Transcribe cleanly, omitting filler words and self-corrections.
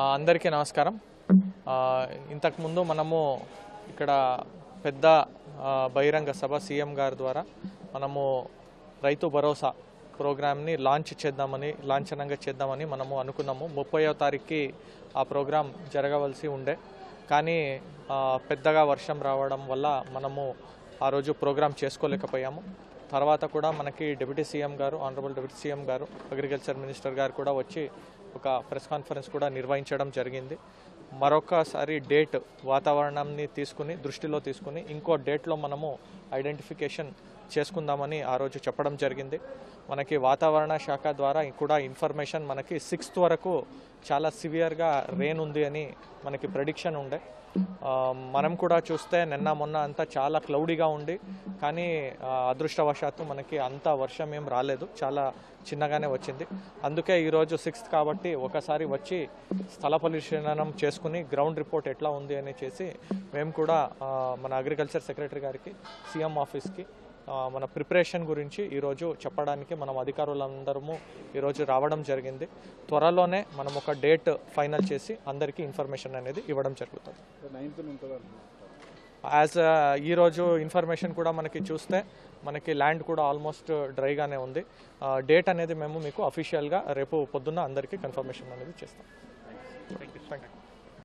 అందరికీ నమస్కారం. ఇంతకు ముందు మనము ఇక్కడ పెద్ద బహిరంగ సభ సీఎం గారి ద్వారా మనము రైతు భరోసా ప్రోగ్రామ్ని లాంఛనంగా చేద్దామని మనము అనుకున్నాము. 30వ తారీఖుకి ఆ ప్రోగ్రాం జరగవలసి ఉండే, కానీ పెద్దగా వర్షం రావడం వల్ల మనము ఆ రోజు ప్రోగ్రాం చేసుకోలేకపోయాము. తర్వాత కూడా మనకి డిప్యూటీ సీఎం గారు, ఆనరబుల్ డిప్యూటీ సీఎం గారు, అగ్రికల్చర్ మినిస్టర్ గారు కూడా వచ్చి ఒక ప్రెస్ కాన్ఫరెన్స్ కూడా నిర్వహించడం జరిగింది. మరొకసారి డేట్ వాతావరణాన్ని దృష్టిలో తీసుకుని ఇంకో డేట్లో మనము ఐడెంటిఫికేషన్ చేసుకుందామని ఆ రోజు చెప్పడం జరిగింది. మనకి వాతావరణ శాఖ ద్వారా కూడా ఇన్ఫర్మేషన్ మనకి 6th వరకు చాలా సివియర్గా రెయిన్ ఉంది అని మనకి ప్రెడిక్షన్ ఉండే. మనం కూడా చూస్తే నిన్న మొన్న అంతా చాలా క్లౌడీగా ఉండి, కానీ అదృష్టవశాత్తు మనకి అంత వర్షం ఏం రాలేదు, చాలా చిన్నగానే వచ్చింది. అందుకే ఈరోజు 6th కాబట్టి ఒకసారి వచ్చి స్థల పరిశీలనం చేసుకుని గ్రౌండ్ రిపోర్ట్ ఎట్లా ఉంది అని చేసి మేము కూడా మన అగ్రికల్చర్ సెక్రటరీ గారికి, సీఎం ఆఫీస్కి మన ప్రిపరేషన్ గురించి ఈరోజు చెప్పడానికి మనం అధికారులందరము ఈరోజు రావడం జరిగింది. త్వరలోనే మనం ఒక డేట్ ఫైనల్ చేసి అందరికీ ఇన్ఫర్మేషన్ అనేది ఇవ్వడం జరుగుతుంది. ఈరోజు ఇన్ఫర్మేషన్ కూడా మనకి చూస్తే మనకి ల్యాండ్ కూడా ఆల్మోస్ట్ డ్రైగానే ఉంది. డేట్ అనేది మేము మీకు అఫీషియల్గా రేపు పొద్దున్న అందరికీ కన్ఫర్మేషన్ అనేది చేస్తాం. Thank you.